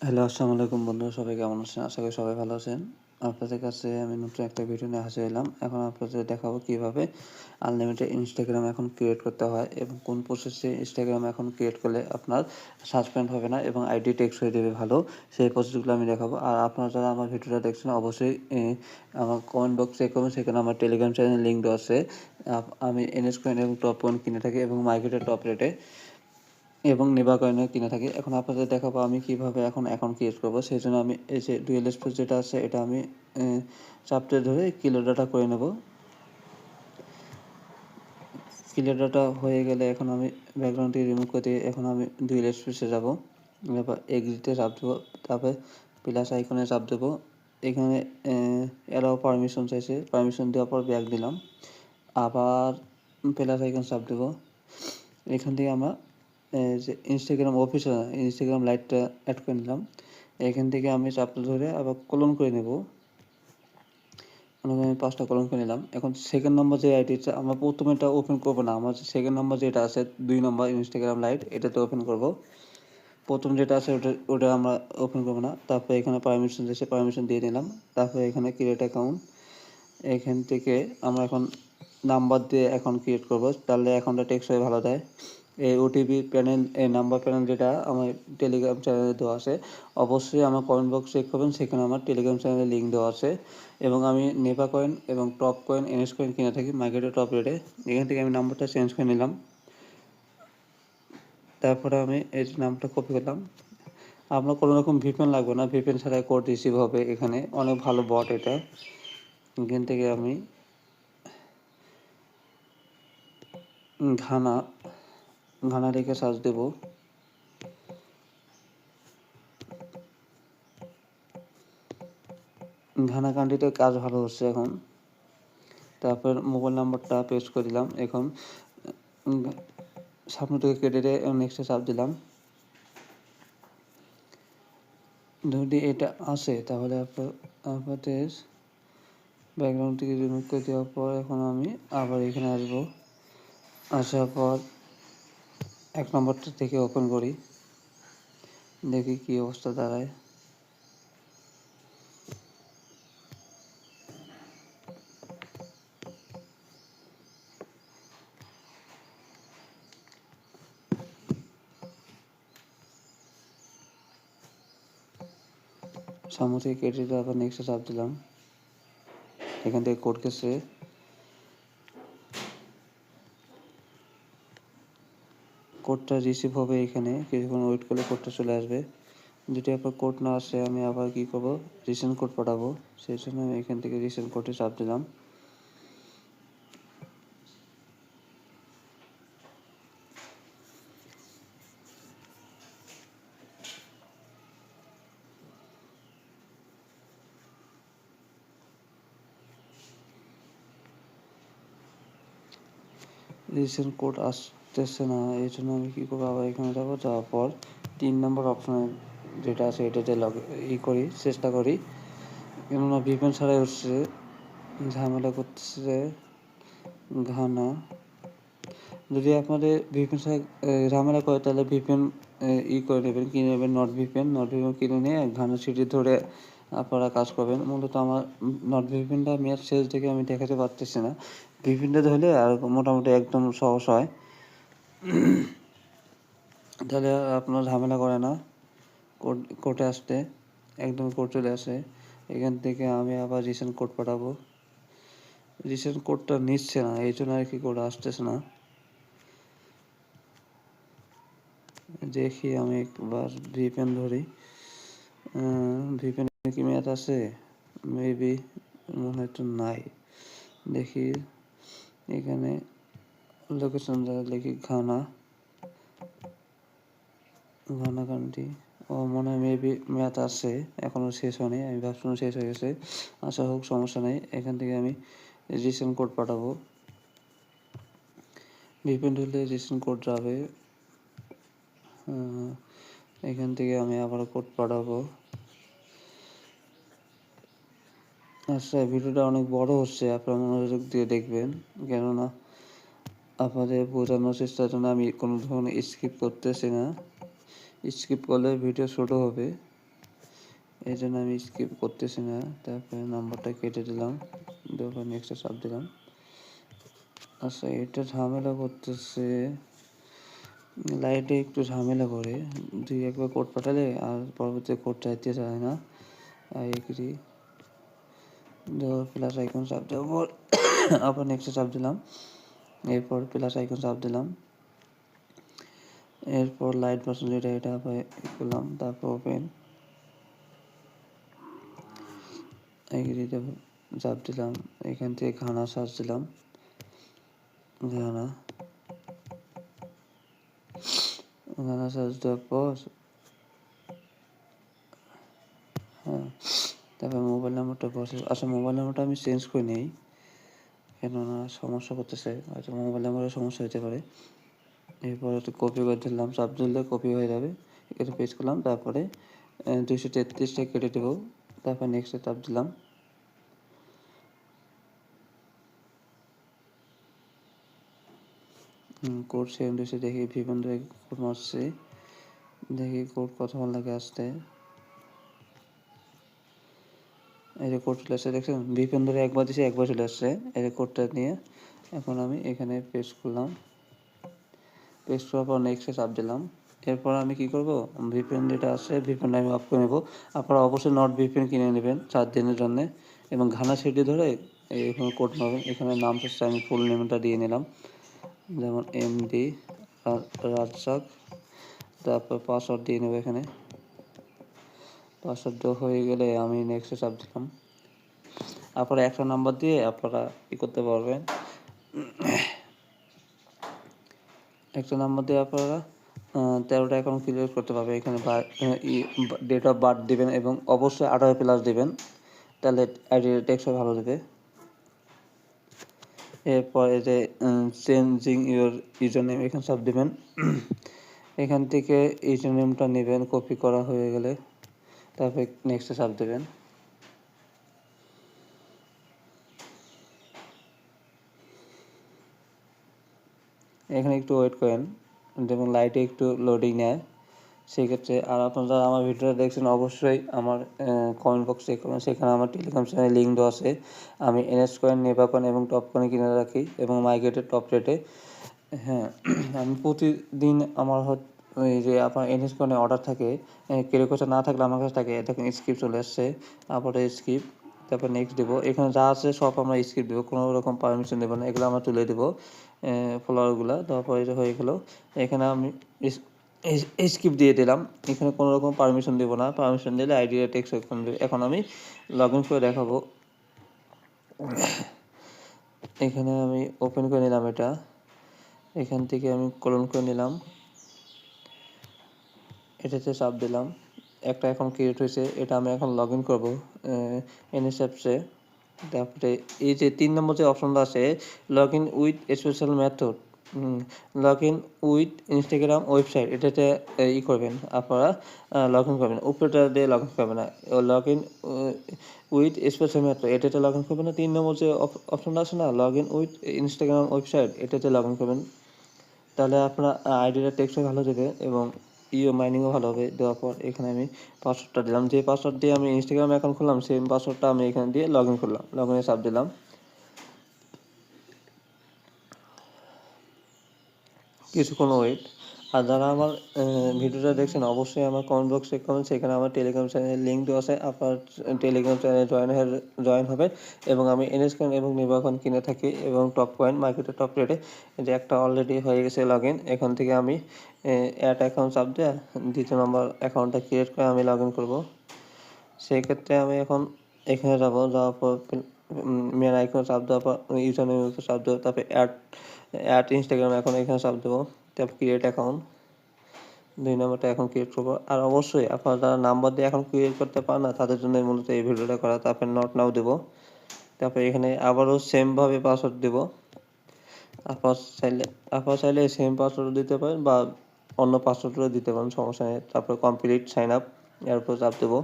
Hello, আসসালামু আলাইকুম বন্ধুরা, সবাই কেমন আছেন? আশা করি সবাই ভালো আছেন। আপনাদের কাছে আমি নতুন একটা ভিডিও নিয়ে হাজির হলাম। এখন আপনাদের দেখাবো কিভাবে আনলিমিটেড ইনস্টাগ্রাম অ্যাকাউন্ট ক্রিয়েট করতে হয় এবং কোন প্রসেসে ইনস্টাগ্রাম অ্যাকাউন্ট ক্রিয়েট করলে আপনার সাসপেন্ড হবে না এবং আইডি টেকসই হয়ে দেবে ভালো, সেই প্রসেসগুলো আমি দেখাবো। আর আপনারা যারা আমার ভিডিওটা দেখছেন অবশ্যই আমার কমেন্ট বক্স চেক করবেন, সেখানে আমার টেলিগ্রাম চ্যানেলের লিঙ্ক দেওয়া আছে। আমি এনএস কয়েন এবং টপ কয়েন কিনে থাকি এবং মার্কেটের টপ রেটে এবং নেবা কয়েনও কিনে থাকি। এখন আপনাদের দেখাবো আমি কিভাবে এখন অ্যাকাউন্ট ক্রিয়েট করবো। সেই জন্য আমি এই যে ডুয়েল স্পেস যেটা আছে এটা আমি চাপতে ধরে ক্লিয়ার ডাটা করে নেব। ক্লিয়ার ডাটা হয়ে গেলে এখন আমি ব্যাকগ্রাউন্ডটি রিমুভ করে দিয়ে এখন আমি ডুয়েল স্পেসে যাব। এরপর এগ্রিতে চাপ দেবো, তারপরে প্লাস আইকনে চাপ দেবো। এখানে অ্যালাও পারমিশন চাইছে, পারমিশন দেওয়ার পর ব্যাক দিলাম, আবার প্লাস আইকন চাপ দেবো। এখান থেকে আমরা যে ইনস্টাগ্রাম অফিসিয়াল ইনস্টাগ্রাম লাইটটা অ্যাড করে নিলাম। এখান থেকে আমি চাপটা ধরে আবার কলন করে নেব। আমি 5টা কলম করে নিলাম। এখন সেকেন্ড নম্বর যে আইডিটা আমরা প্রথমে এটা ওপেন করবো না, আমার সেকেন্ড নম্বর যেটা আছে 2 নম্বর ইনস্টাগ্রাম লাইট এটাতে ওপেন করব। প্রথম যেটা আছে ওটা আমরা ওপেন করবো না। তারপরে এখানে পারমিশন দিয়েছে, পারমিশন দিয়ে নিলাম। তারপরে এখানে ক্রিয়েট অ্যাকাউন্ট, এখান থেকে আমরা এখন নাম্বার দিয়ে অ্যাকাউন্ট ক্রিয়েট করব, তাহলে অ্যাকাউন্টটা টেকসই ভালো দেয়। এই ওটিপি প্যানেল, এই নাম্বার প্যানেল যেটা আমার টেলিগ্রাম চ্যানেলে দেওয়া আছে, অবশ্যই আমার কমেন্ট বক্স চেক করবেন, সেখানে আমার টেলিগ্রাম চ্যানেলের লিঙ্ক দেওয়া আছে। এবং আমি নেপা কয়েন এবং টপ কয়েন এনএস কয়েন কিনে থাকি মার্কেটে টপ রেটে। এখান থেকে আমি নাম্বারটা চেঞ্জ করে নিলাম। তারপরে আমি এই নামটা কপি করলাম। আপনার কোনো রকম ভিপিএন লাগবে না, ভিপিএন ছাড়াই কোড রিসিভ হবে। এখানে অনেক ভালো বট এটা। এখান থেকে আমি ঘানা রেখে সার্চ দেব। ঘানা কান্ট্রিতে কাজ ভালো হচ্ছে এখন। তারপর মোবাইল নাম্বারটা পেস্ট করে দিলাম। এখন সামনে থেকে কেটে নেক্সটে চাপ দিলাম। যদি এটা আসে তাহলে আপনাদের ব্যাকগ্রাউন্ড থেকে রিমুভ করে দেওয়ার পর এখন আমি আবার এখানে আসবো। আসার পর 1 নম্বরটা থেকে ওপেন করি, দেখি কী অবস্থা দাঁড়ায়। সামনে থেকে কেটে দিয়ে আবার নেক্সটে চাপ দিলাম। এখান থেকে কোড কেসে কোডটা রিসিভ হবে। এখানে কিছুক্ষণ ওয়েট করলে কোডটা চলে আসবে। যদি আপনার কোড না আসে আমি আবার কী করবো, রিসেন্ট কোড পাঠাবো। সেই জন্য আমি এখান থেকে রিসেন্ট কোডে চাপ দিলাম। রিসেন্ট কোড আসতেছে না, এই জন্য আমি কী করবো, আবার এখানে যাবো। যাওয়ার পর 3 নম্বর অপশানে যেটা আছে এটাতে করি, চেষ্টা করি। কেননা ভিপিএন ছাড়াই হচ্ছে, ঝামেলা করতেছে ঘানা। যদি আপনাদের ভিপিএন ছাড়া ঝামেলা করে তাহলে ভিপিএন করে নেবেন, কিনে নেবেন। নট ভিপিএন কিনে নিয়ে ঘানা সিটি ধরে আপনারা কাজ করবেন। মূলত আমার নট ভিপিএনটা মেয়াদ শেষ দেখে আমি দেখাতে পারতেছি না। ভিপিএনটা ধরলে আর মোটামুটি একদম সহজ হয়, তাহলে আপনার ঝামেলা করে না কোর্টে আসতে, একদম কোড চলে আসে। এখান থেকে আমি আবার রিসেন্ট কোড পাঠাবো। রিসেন্ট কোডটা নিচ্ছে না, এই জন্য আর কি কোড আসতেছে না। দেখি আমি একবার ভিপিএন ধরি। ভিপিএন কি মেয়াদ আছে? মেবি, মনে হয় তো নাই। দেখি এখানে লোকেশন লিখি ঘানা কান্ট্রি। ও মনে হয় মেবি মেয়াদ আছে, এখনও শেষ হয়নি। আমি ভাবছিলাম শেষ হয়ে গেছে। আচ্ছা হোক, সমস্যা নেই। এখান থেকে আমি রিসেন্ট কোড পাঠাবো। ভিপিএন ধরলে রিসেন্ট কোড যাবে। এখান থেকে আমি আবার কোড পাঠাবো। আচ্ছা, ভিডিওটা অনেক বড় হচ্ছে, আপনারা মনোযোগ দিয়ে দেখবেন, কেননা আপনাদের বোঝানোর চেষ্টার জন্য আমি কোনো ধরনের স্কিপ করতেছি না। স্কিপ করলে ভিডিও ছোটো হবে। এই জন্য আমি স্কিপ করতেছি না। তারপরে নাম্বারটা কেটে দিলাম, তারপর নেক্সটে চাপ দিলাম। আচ্ছা, এটা ঝামেলা করতেছে, লাইটে একটু ঝামেলা করে, দুই একবার কোড পাঠালে আর পরবর্তী কোড চাইতে চায় না। আই এগ্রি, প্লাস আইকন চাপ দেওয়ার পর আবার নেক্সটে চাপ দিলাম, এরপর প্লাস আইকন চাপ দিলাম, এরপর লাইট বাটন যেটা এটা করলাম, তারপর ওপেন এগ্রিতে চাপ দিলাম। এখান থেকে ঘানা সার্চ দিলাম, ঘানা সার্চ দেওয়ার পর হ্যাঁ, তারপর মোবাইল নাম্বারটা বসে। আচ্ছা, মোবাইল নাম্বারটা আমি চেঞ্জ করে নিই, কেননা সমস্যা করতেছে, হয়তো মোবাইল নাম্বারের সমস্যা হতে পারে। এরপর একটু কপি করে দিলাম, চাপ দিলে কপি হয়ে যাবে, এটা পেস্ট করলাম। তারপরে 233টা কেটে দেবো, তারপর নেক্সটে চাপ দিলাম। কোড সেন্ড হয়েছে, দেখি ভিভেন কোড মারছে, দেখি কোড কতক্ষণ লাগে আসতে। এই যে কোড চলে আসছে, দেখছেন ভিপেন ধরে একবার দিয়েছে, একবার চলে আসছে। এই যে কোডটা নিয়ে এখন আমি এখানে পেস্ট করলাম, পেস্ট করার পর নেক্সটে চাপ দিলাম। এরপর আমি কি করব, ভিপিএন যেটা আছে ভিপিএনটা আমি অফ করে নেব। আপনারা অবশ্যই নট ভিপিএন কিনে নেবেন 4 দিনের জন্য, এবং ঘানা সিটি ধরে এখানে কোড পাবেন। এখানে নাম হচ্ছে, আমি ফুল নেমটা দিয়ে নিলাম, যেমন এমডি রাজ্জাক। তারপর পাসওয়ার্ড দিয়ে নেব, এখানে পাসওয়ার্ড দেওয়া হয়ে গেলে আমি নেক্সটে চাপ দিলাম। আপনারা একটা নাম্বার দিয়ে আপনারা ই করতে পারবেন, একটা নাম্বার দিয়ে আপনারা 13টা অ্যাকাউন্ট ক্রিয়েট করতে পারবেন। এখানে ডেট অফ বার্থ দেবেন এবং অবশ্যই 18+ দেবেন, তাহলে আইডি টেক্সও ভালো দেবে। এরপর এই যে চেঞ্জিং ইউর ইউজার নেম, এখানে সব দেবেন। এখান থেকে ইউজার নেমটা নেবেন, কপি করা হয়ে গেলে তারপরে নেক্সটে চাপ দেবেন। এখানে একটু ওয়েট করেন, যেমন লাইটে একটু লোডিং নেয় সেক্ষেত্রে। আর আপনারা যারা আমার ভিডিওটা দেখছেন অবশ্যই আমার কমেন্ট বক্স চেক করবেন, সেখানে আমার টেলিগ্রাম চ্যানেল লিঙ্ক দেওয়া আছে। আমি এনএস কয়েন, নেভা কয়েন এবং টপ কয়েন কিনে রাখি এবং মার্কেটের টপ রেটে। হ্যাঁ, আমি প্রতিদিন আমার ওই যে আপনার এনএস কয়েনে অর্ডার থাকে, কেউ কাছে না থাকলে আমার কাছে থাকে। দেখুন স্কিপ চলে আসছে, তারপরে স্কিপ, তারপর নেক্সট দেবো। এখানে যা আছে সব আমরা স্কিপ দেবো, কোনো রকম পারমিশন দেবো না, এগুলো আমরা তুলে দেবো ফলোয়ারগুলো। তারপরে এটা হয়ে গেলো, এখানে আমি স্কিপ দিয়ে দিলাম, এখানে কোনো রকম পারমিশন দেবো না, পারমিশন দিলে আইডিয়া টেক্সট দেবে। এখন আমি লগ ইন করে দেখাবো, এখানে আমি ওপেন করে নিলাম, এটা এখান থেকে আমি ক্লোন করে নিলাম, এটাতে চাপ দিলাম। একটা অ্যাকাউন্ট ক্রিয়েট হয়েছে, এটা আমি এখন লগ ইন করবো এনএস অ্যাপসে। তারপরে এই যে 3 নম্বর যে অপশনটা আছে, log in with special method, log in with Instagram website, এটাতে ই করবেন আপনারা, লগ ইন করবেন। উপরেটা দিয়ে লগ ইন করবেন না, log in with special method এটাতে লগ ইন করবেন না। 3 নম্বর যে অপশনটা আছে না, log in with Instagram website, এটাতে লগ ইন করবেন। তাহলে আপনার আইডিটা টেক্সটও ভালো দেবে এবং মাইনিংও ভালো হবে। দেওয়ার পর এখানে আমি পাসওয়ার্ডটা দিলাম, যে পাসওয়ার্ড দিয়ে আমি ইনস্টাগ্রাম অ্যাকাউন্ট খুললাম সেম পাসওয়ার্ডটা আমি এখানে দিয়ে লগ ইন করলাম, লগ ইনে চাপ দিলাম। কিছুক্ষণ ওয়েট। আর যারা আমার ভিডিওটা দেখছেন অবশ্যই আমার কমেন্ট বক্স চেক করবেন, সেখানে আমার টেলিগ্রাম চ্যানেলের লিঙ্ক দেওয়া আছে, আপনার টেলিগ্রাম চ্যানেলে জয়েন হবে। এবং আমি এনএস কয়েন এবং নিভা কয়েন কিনে থাকি এবং টপ কয়েন মার্কেটে টপ রেটে। যে একটা অলরেডি হয়ে গেছে লগ ইন, এখান থেকে আমি অ্যাড অ্যাকাউন্ট চাপ দিয়ে 2য় নম্বর অ্যাকাউন্টটা ক্রিয়েট করে আমি লগ ইন করবো। সেই ক্ষেত্রে আমি এখন এখানে যাবো, যাওয়ার পর মেন আইকনে চাপ দেওয়ার পর ইউজার নেম চাপ দেবো, তারপরে অ্যাড ইনস্টাগ্রাম এখন এখানে চাপ দেবো, তারপর ক্রিয়েট অ্যাকাউন্ট, 2 নম্বরটা এখন ক্রিয়েট করবো। আর অবশ্যই আপনারা যারা নাম্বার দিয়ে এখন ক্রিয়েট করতে পারেন না, তাদের জন্য মূলত এই ভিডিওটা করা। তারপরে নট নাও দেবো, তারপরে এখানে আবারও সেমভাবে পাসওয়ার্ড দেবো। আপনারা চাইলে সেম পাসওয়ার্ড দিতে পারেন বা অন্য পাসওয়ার্ডও দিতে পারেন, সমস্যা নেই। তারপর কমপ্লিট সাইন আপ, এরপর চাপ দেবো।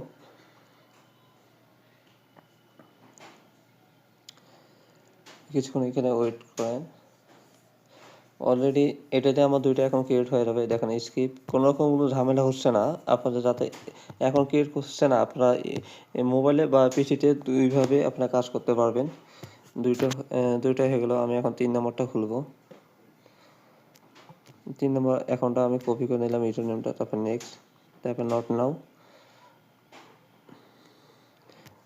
কিছুক্ষণ এখানে ওয়েট করেন, অলরেডি এটাতে আমার 2টা অ্যাকাউন্ট ক্রিয়েট হয়ে যাবে। দেখেন স্কিপ কোনো রকম কোনো ঝামেলা হচ্ছে না। আপনাদের যাতে অ্যাকাউন্ট ক্রিয়েট করছে না, আপনারা মোবাইলে বা পিসিতে 2 ভাবে আপনারা কাজ করতে পারবেন। 2টা হয়ে গেল। আমি এখন 3 নম্বরটা খুলবো। 3 নম্বর অ্যাকাউন্টটা আমি কপি করে নিলাম, ইউজার নেমটা, তারপর নেক্সট, তারপর নট নাও,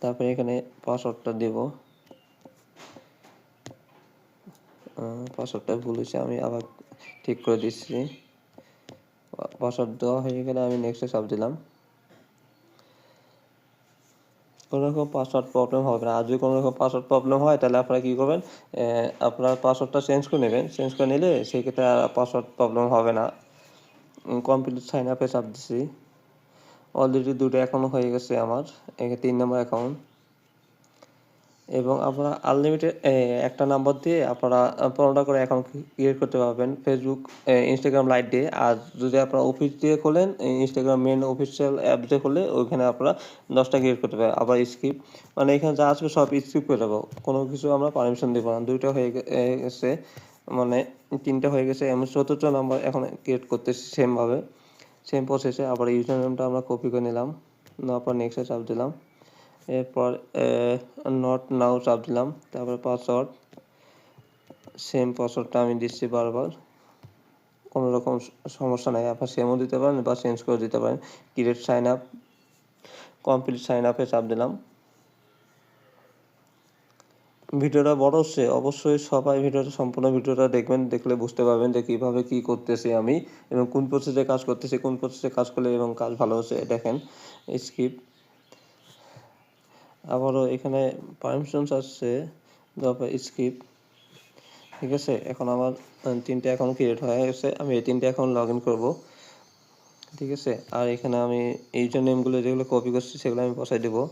তারপরে এখানে পাসওয়ার্ডটা দেব। পাসওয়ার্ডটা ভুল হয়েছে, আমি আবার ঠিক করে দিচ্ছি। পাসওয়ার্ড দেওয়া হয়ে গেলে আমি নেক্সটে চাপ দিলাম। কোনো রকম পাসওয়ার্ড প্রবলেম হবে না। আর যদি কোনো রকম পাসওয়ার্ড প্রবলেম হয় তাহলে আপনারা কী করবেন, আপনার পাসওয়ার্ডটা চেঞ্জ করে নেবেন। চেঞ্জ করে নিলে সেক্ষেত্রে আর পাসওয়ার্ড প্রবলেম হবে না। কমপ্লিট সাইন আপে চাপ দিচ্ছি। অলরেডি 2টা অ্যাকাউন্ট হয়ে গেছে আমার, 3 নম্বর অ্যাকাউন্ট। এবং আপনারা আনলিমিটেড একটা নাম্বার দিয়ে আপনারা 15টা করে অ্যাকাউন্ট ক্রিয়েট করতে পারবেন ফেসবুক, ইনস্টাগ্রাম লাইট দিয়ে। আর যদি আপনারা অফিস দিয়ে খোলেন, ইনস্টাগ্রাম মেন অফিসিয়াল অ্যাপ দিয়ে খুললে ওইখানে আপনারা 10টা ক্রিয়েট করতে পারেন। আবার স্কিপ, মানে এখানে যা আসবে সব স্কিপ করে দেবো, কোনো কিছু আমরা পারমিশন দেবো না। 2টা হয়ে গেছে, মানে 3টা হয়ে গেছে। আমি 4র্থ নাম্বার এখন ক্রিয়েট করতেছি সেমভাবে, সেম প্রসেসে। আবার ইউজার নেমটা আমরা কপি করে নিলাম, তারপর নেক্সটে চাপ দিলাম। এরপর নট নাও চাপ দিলাম। তারপর পাসওয়ার্ড, সেম পাসওয়ার্ডটা আমি দিচ্ছি বারবার, কোনো রকম সমস্যা নাই। আপনার সেমও দিতে পারেন বা চেঞ্জ করে দিতে পারেন। Create sign up, complete sign আপে চাপ দিলাম। ভিডিওটা বড় হচ্ছে, অবশ্যই সবাই ভিডিওটা সম্পূর্ণ ভিডিওটা দেখবেন, দেখলে বুঝতে পারবেন যে কীভাবে কী করতেছি আমি এবং কোন প্রসেসে কাজ করতেছি, কোন প্রসেসে কাজ করলে এবং কাজ ভালো হচ্ছে। দেখেন স্কিপ, আবারও এখানে পারমিশনস আসছে, তারপর স্কিপ। ঠিক আছে, এখন আমার 3টে অ্যাকাউন্ট ক্রিয়েট হয়ে গেছে। আমি এই 3টে অ্যাকাউন্ট লগ ইন করবো। ঠিক আছে, আর এখানে আমি ইউজার নেমগুলো যেগুলো কপি করছি সেগুলো আমি বসাই দেবো।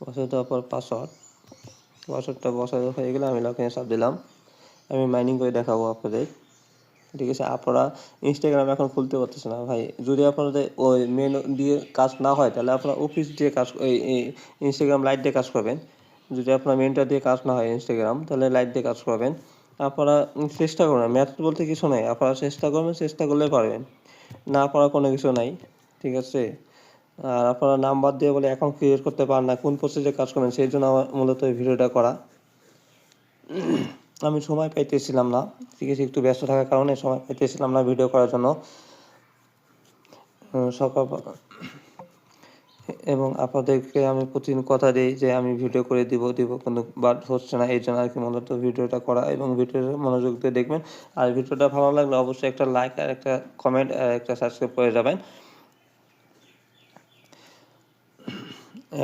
বসাই দেওয়ার পর পাসওয়ার্ডটা বসানো হয়ে গেলে আমি লগ ইনে চাপ দিলাম। আমি মাইনিং করে দেখাবো আপনাদের। ঠিক আছে, আপনারা ইনস্টাগ্রাম এখন খুলতে পারতেছে না ভাই। যদি আপনাদের ওই মেন দিয়ে কাজ না হয় তাহলে আপনারা অফিস দিয়ে কাজ, এই ইনস্টাগ্রাম লাইট দিয়ে কাজ করবেন। যদি আপনার মেনটা দিয়ে কাজ না হয় ইনস্টাগ্রাম, তাহলে লাইট দিয়ে কাজ করবেন। আপনারা চেষ্টা করবেন, ম্যাথ বলতে কিছু নাই, আপনারা চেষ্টা করবেন, চেষ্টা করলে পারবেন, না পারা কোনো কিছু নাই। ঠিক আছে, আর আপনারা নাম্বার দিয়ে বলে অ্যাকাউন্ট ক্রিয়েট করতে পারেন না, কোন প্রসেসে কাজ করবেন, সেই জন্য আমার মূলত এই ভিডিওটা করা। আমি সময় পাইতেছিলাম না, ঠিক আছে, একটু ব্যস্ত থাকার কারণে সময় পাইতেছিলাম না ভিডিও করার জন্য। সকাল এবং আপনাদেরকে আমি প্রতিদিন কথা দিই যে আমি ভিডিও করে দিব কিন্তু বাট হচ্ছে না, এই জন্য আর কি মূলত ভিডিওটা করা। এবং ভিডিওটা মনোযোগ দিয়ে দেখবেন। আর ভিডিওটা ভালো লাগলে অবশ্যই একটা লাইক আর একটা কমেন্ট আর একটা সাবস্ক্রাইব করে যাবেন।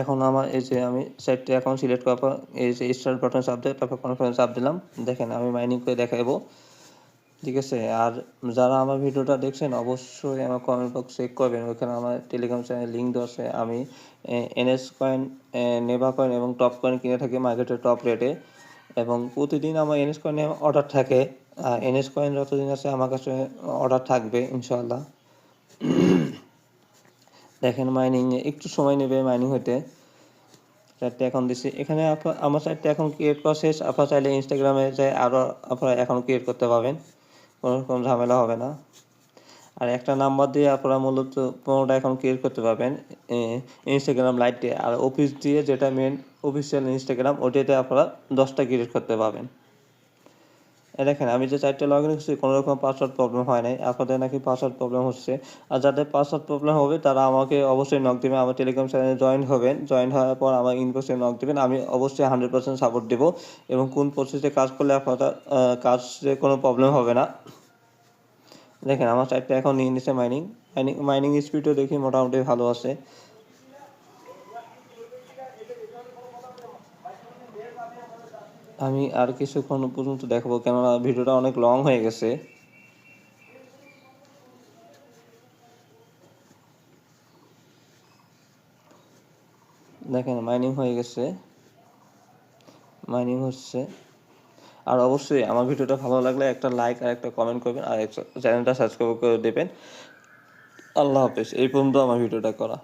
এখন আমার এই যে আমি 4টে অ্যাকাউন্ট সিলেক্ট করার পর এই যে স্টার্ট বাটন চাপ দিয়ে তারপর কনফারেন্স চাপ দিলাম। দেখেন আমি মাইনিং করে দেখাবো। ঠিক আছে, আর যারা আমার ভিডিওটা দেখছেন অবশ্যই আমার কমেন্ট বক্স চেক করবেন, ওইখানে আমার টেলিগ্রাম চ্যানেল লিঙ্ক দেওয়া আছে। আমি এনএস কয়েন, নেভা কয়েন এবং টপ কয়েন কিনে থাকি মার্কেটের টপ রেটে, এবং প্রতিদিন আমার এনএস কয়েনে অর্ডার থাকে। এনএস কয়েন যতদিন আছে আমার কাছে অর্ডার থাকবে ইনশাআল্লাহ। দেখেন মাইনিং একটু সময় নেবে মাইনিং হতে। 4টে অ্যাকাউন্ট দিচ্ছি এখানে। আমার 4টে অ্যাকাউন্ট ক্রিয়েট করা শেষ। আপনারা চাইলে ইনস্টাগ্রামে যাই আরও আপনারা অ্যাকাউন্ট ক্রিয়েট করতে পারবেন, কোনো রকম ঝামেলা হবে না। আর একটা নাম্বার দিয়ে আপনারা মূলত 15টা অ্যাকাউন্ট ক্রিয়েট করতে পারবেন ইনস্টাগ্রাম লাইট দিয়ে। আর অফিস দিয়ে, যেটা মেন অফিসিয়াল ইনস্টাগ্রাম, ওটাতে আপনারা 10টা ক্রিয়েট করতে পারবেন। দেখেন আমি যে 4টে লগ ইন করছি কোনো রকম পাসওয়ার্ড প্রবলেম হয় নাই। আপনাদের নাকি পাসওয়ার্ড প্রবলেম হচ্ছে। আর যাদের পাসওয়ার্ড প্রবলেম হবে তারা আমাকে অবশ্যই নক দেবেন, আমার টেলিগ্রাম চ্যানেলে জয়েন হবেন। জয়েন হওয়ার পর আমার ইনবক্সে নক দেবেন, আমি অবশ্যই 100% সাপোর্ট দেবো। এবং কোন প্রসেসে কাজ করলে আপনারা কাজে কোনো প্রবলেম হবে না। দেখেন আমার 4টে এখন নিয়ে নিচ্ছে মাইনিং স্পিডও দেখি মোটামুটি ভালো আছে। আমি আর কিছুক্ষণ পর্যন্ত দেখাবো, কেননা ভিডিওটা অনেক লং হয়ে গেছে। দেখেন মাইনিং হয়ে গেছে, মাইনিং হচ্ছে। আর অবশ্যই আমার ভিডিওটা ভালো লাগলে একটা লাইক আর একটা কমেন্ট করবেন, আর চ্যানেলটা সাবস্ক্রাইব করে দেবেন। আল্লাহ হাফেজ। এই পর্যন্ত আমার ভিডিওটা করা।